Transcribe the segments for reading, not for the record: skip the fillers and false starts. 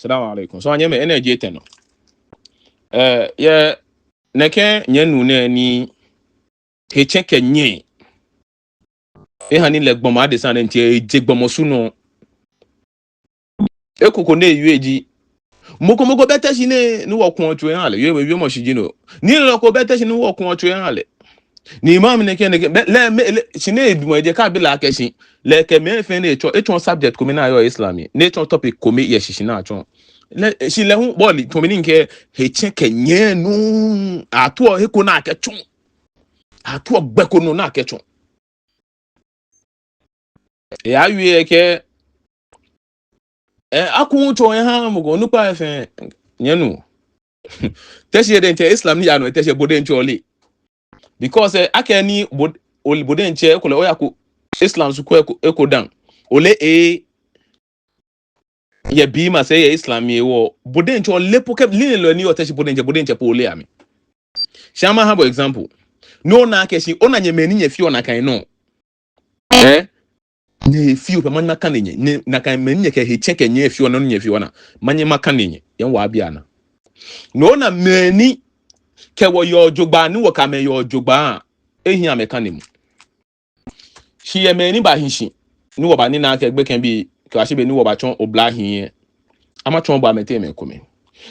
Assalamu alaikum. So anyeme energy teno. Ye neke nyenu ne ni hecheke nye. Hani le gboma de san ntie jegbomo suno. Ekoko ne yueji. Moko bete shine ni wo kun otu yan ale. Ye mo shijino. Ni loko bete shine wo kun otu yan ale. Ni imam neke le shine edimo eje ka bi la keshi. Le ke me fe ne echo subject ko me na yo islami. Ne echo topic ko me ye shishina acho. Si le hu boli to meaning ke hecheke nye nu atu heko na akechun atu gbeko no na akechun awie ke akun to ha mo go nupa efe nye nu teshi de nche islam ni ya no teshi bode nche oli because akeni bode nche ko le oyaku islam su ko eko dan ole ye bi ma say ye islam ye wo bodenche lepo ke linelo ni oteshi bodenche po ole ami shama have example no na keshi ona nyemeni nye fi ona kan no ne fi pe man maka nenye na kan meni nye ke he cheke nye fi ona no nye fi ona manye maka nenye yen wa bia na no na meni ke wo yo jogba ni wo ka me yo jogba ehi ameka nemu shi ye meni ba hinshi ni wo ba ni na ke gbe kan bi kashi be ni wo ba chon obla hin ama chon ba mete me kome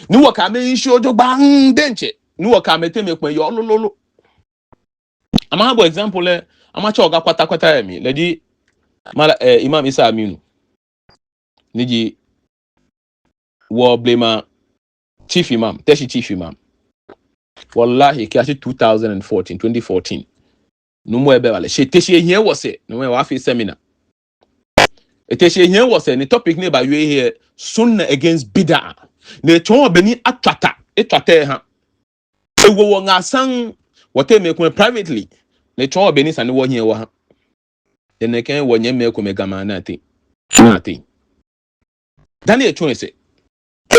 ni wo ka me ishi ojo gba denche ni wo ka mete me pon yo lololo ama have example le ama cho ga kwata emi leji mala Imam Isa Aminu niji wo blema chief imam teshi chief imam wallahi kiasi 2014 numo ebe wale she teshi ehie wo se no we wa fi seminar eteshi ehie wo se ni topic ne ba we here sunna against bid'ah ne chon beni atwata ha ewo wo ngasan wote me ko privately ne chon beni sane wo hie wo ha ne ken wo nye me ko me gama na ati dani e chon se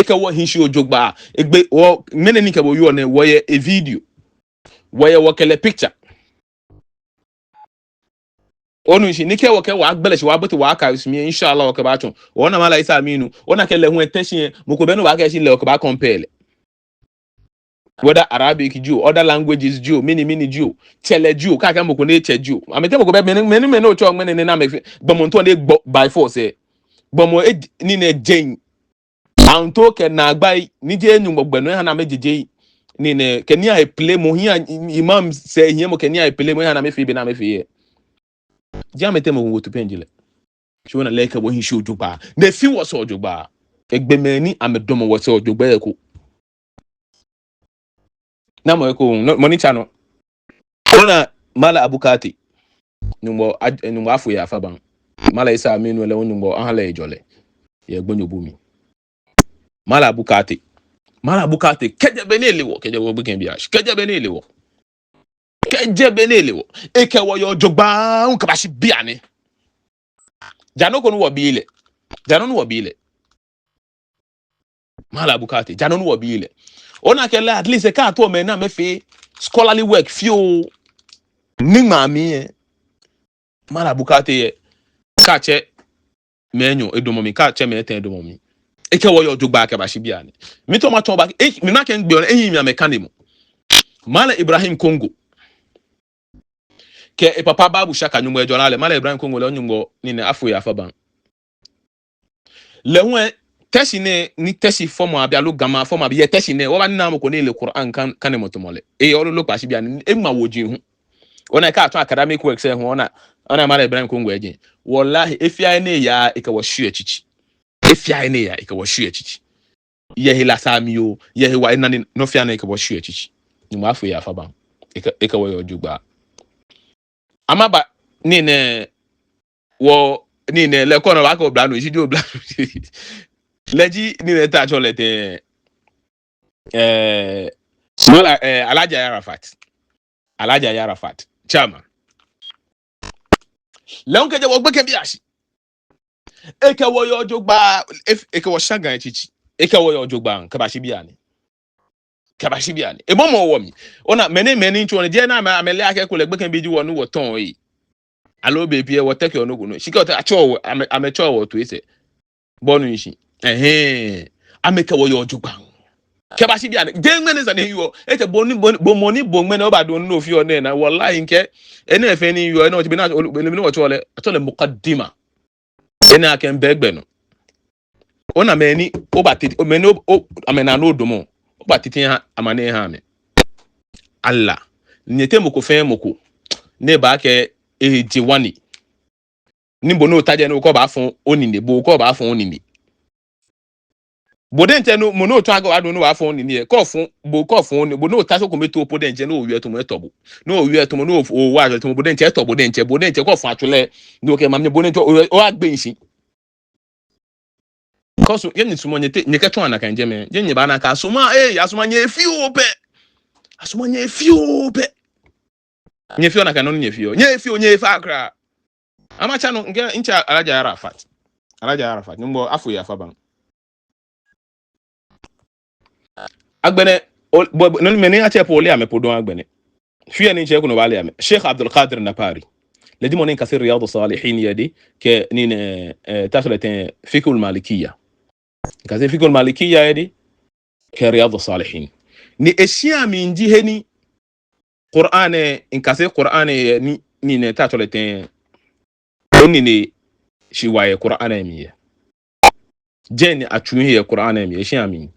eka wo hinshi ojogba egbe wo mene ni ke wo yo ne wo ye a video wo ye wo kele picture onu shi nike wo ke wa agbele shi wa bote wa aka usmi inshallah wo ke ba chon wona mala Isa Aminu wona ke le hu attention mo ko benu wa ke shi le ko ba compare whether Arabic Jew other languages Jew mini Jew tele Jew ka ka mo ko ne che Jew amete mo ko be meni o cho meni na me bomo to ne by force bomo ni ne jen anto ke na agbai ni je enyu gbogbenu ha na mejeje ni ne ke ni a play mo hia imam say hia mo ke ni a play mo ha na me fi bi na me fi Diamete mo go to pendile. Shona leke wo hin show jogba. Ne fi wo so jogba. Egbemeni amedomo wo so jogba eko. Na mo eko money channel. Ona mala abukati. Nyumbo afu ya afaban. Mala Isa Aminu le nyumbo anhala ejole. Ye gbonyo bumi. Mala abukati keje benele wo keje wo buken biash. Keje benele wo. Eke wo yo jogba un kabashi biane jano ko no wo biile mala bukati jano no wo biile ona ke la at least e ka to me na me fe scholarly work fio ni mami mala bukati ye ka che menyo edomo mi ka che me ten edomo mi eke wo yo jogba kabashi biane mi to ma to ba mi na ken gbe on eyin mi amekanimu mala Ibrahim Congo ke papa babu shaka nyumbo ejona le mala Ibrahim Congo le nyumbo ni ne afu ya afaban le hu teshi ne ni teshi form abia lo gama form abia teshi ne wo ba na mo ko ni le Quran kan motomole o lo pashi bia ni e ma woji hu ona ka to academic work say hu ona mala Ibrahim Congo eje wallahi efia ne ya e ka wo hwe chichi ye hila samio ye hewa nani no fia na e ka wo hwe chichi ni mo afu ya afaban e ka wo yo jugba amaba ni ne le kono ba ko blano isi di oblano leji ni ne ta cho lete mala Alhaji Arafat chama le onke je wo gbe ke bi asi eke wo yo jogba eke wo shagan chichi eke wo yo jogba ka ba shi biani e momo wo mi ona meni ncho ne je na amele ake ko le gbe ke bi ji wo nu wo ton yi alo baby e wo take onogu no she got acho amecho wo to ise bonu nshi ameke wo yo jugba ke ba shi bia ne je ngene sa ne yo e te boni bomoni bomene o ba do no fi o ne na wallahi nke ene efe ni yo ene o ti bi na ni wo chole atole muqaddima ene aken begbe no ona meni o ba titi o meni o amena no domo o ba titi ha amane ha me Allah nyete moko fe moko ne ba ke ejiwani nimbo no taje no ko ba fun onini bo ko ba fun onini bodente no mo no to aga wadun no wa fun onini e ko fun bo ko fun oni bo no taso ko meto podente no owie to mo etobo no owie to mo no o wa to mo bodente etobo bodente ko fun atule no ke mamne bodente o agbe nsin koso yenni sumo nyeke to anaka njeme yenni ba na ka suma asuma nye fiope nye fio na ka no nye fio nye fa akra amacha no nke ncha alaja Arafat nimbo afu ya faban agbene no meni ache pole ame podon agbene fia ni nche ko no bale ame Sheikh Abdul Qadir Napari لدي مونين كثير رياض الصالحين يدي كنين تاخلتين فيكو المالكيه كذا فيكو المالكيه يدي كرياض الصالحين ni eshia minji heni Qur'an in kase Qur'an ni ne tatoleten oni ni shiwaye Qur'an mi jeni atuni ye Qur'an mi eshia min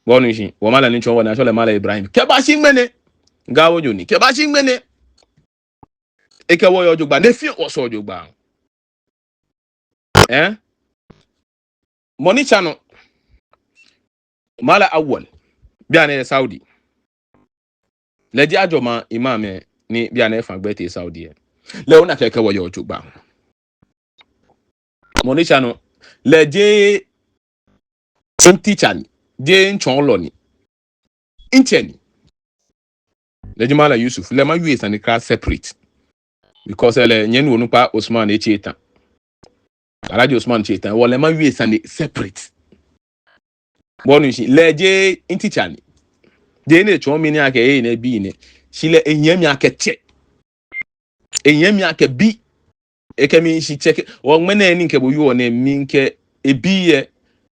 wonu shi wo mala ni chon wona chole mala Ibrahim ke ba shi ngmene ngawo joni ke ba shi ngmene eke wo yo jogba ne fi wo so jogba moni chano mala awwal biane Saudi ledi ajoma imam ni biane fagbete Saudi le ona keke wo yo jogba moni chano leje teacher je nchon ni inteni leji mala Yusuf le ma wi san class separate because ele nyen wonu pa Osman Echeta Alhaji Osman Echeta wole ma wi san separate bonu shi leje teacher ni je ne chon mi ni ake na bi ni shile enyami akeche enyami ake bi ekemi shi check wo mene ni nke bo yu na mi nke ebiye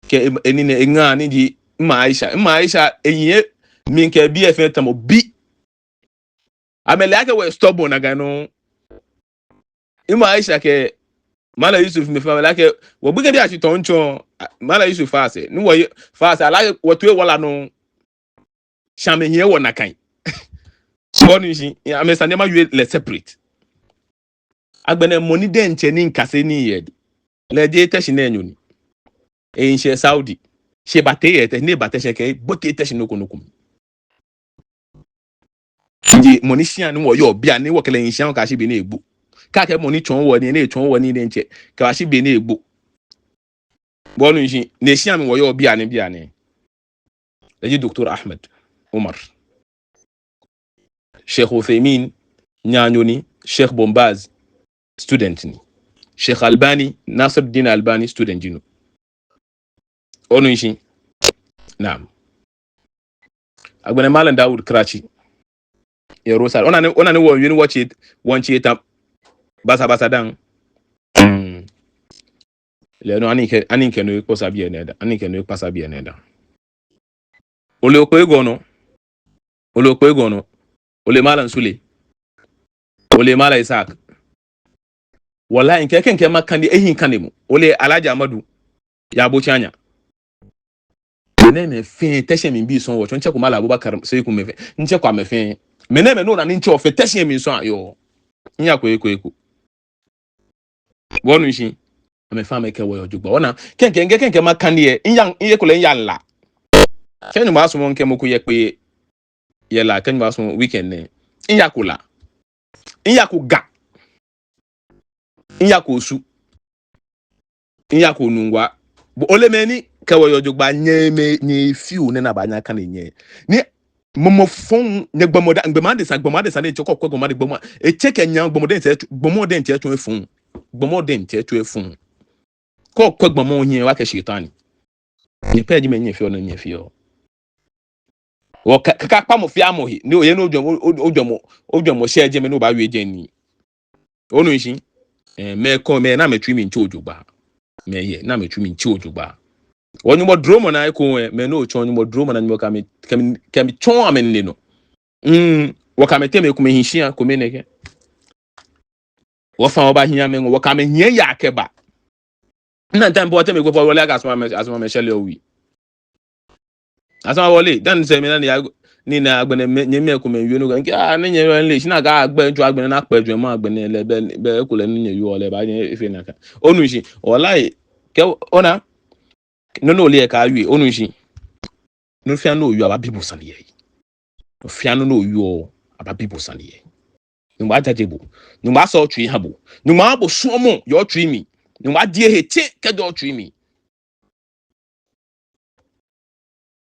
ke eni ne nga ni di Maisha enye mi nke bi efe tamo bi amele ake we stubborn aga no Maisha ke mala Yusuf me family ake wo buge bi a chitoncho mala Yusuf fase ni wo fase ala wo to e wala no shame hie wo nakan bonu shi amesa ne ma yu le separate agbene money de nche ni nkase ni yedi le je teshi na enyo ni nche Saudi she bate ye te ne bate she ke bote teshi no konukum ndi money shi anu wo yo bia ni wo kele nshan ka shi bi na egbu ka ke money chon wo ni na chon wo ni nche ka shi bi na egbu bonu shi ne shi am wo yo bia ni le Dr. Ahmed Omar Sheikh Uthaymin nyanyoni Sheikh Bombaz student ni Sheikh Albani Nasiruddin Albani student jino onu shi naam agbene malan Daud Krachi ya Rosal ona ne wo yuni watch it wanchi eta basa dan le no aninke no ko sabie neda aninke no ko sabie neda ole okwe gono ole malan Sule ole mala Isaac wallahi nke makandi ehin kanemu ole Alhaji Amadu ya bochanya meneme fin teshe min bi son wo nche ko mala Abubakar sei ku mefe nche kwa mefe meneme no na nche ofe teshe min son ayo nya ko eko wonu shi ame fa meke wo jugba ona kenke makandi e iye ko le yalla kenu ma so mo nke mo ku ye pe ye la kenu ma so weekend ne inyakula inyakuga inyakosu inyakonungwa bo olemeni kewo yojugba nyeme nye fiu ne na banya kan nye ni momofon ne gbomode sa ne choko gbomode gbomo e cheke nya gbomode nte etu efun gbomode nte etu efun ko gbomo yin wa ke shitani ni peji me nye fiu no nye fiu wo kaka pa mo fi amohi ni oye no ojomo sheje me no ba wi eje ni onu yin me ko me na metwi mi nchi ojugba me ye na metwi mi nchi ojugba Wonyu mo dromo na iko me no chon mo dromo na nyo kami chon amenni no. Wakame teme kuma hinhia kuma neke. Wo fa oba hia me wakame hia ya akeba. Na tempo teme go for wole asma me shele owi. Asma wole dan se me na ya ni na agbene nyeme kuma wi no ga na nye le shina ga agbe nju agbene na pa adwuma agbene le be ekule ni nye wi ole ba nye efe na ka. Onu shi wallahi ke ona no le ka wi onu shi no fia no wi aba bibu san ye. No fia no wi o aba bibu san ye. Numa jajebo numa so twi habo numa abo suomo yo twi mi numa die hete ke do twi mi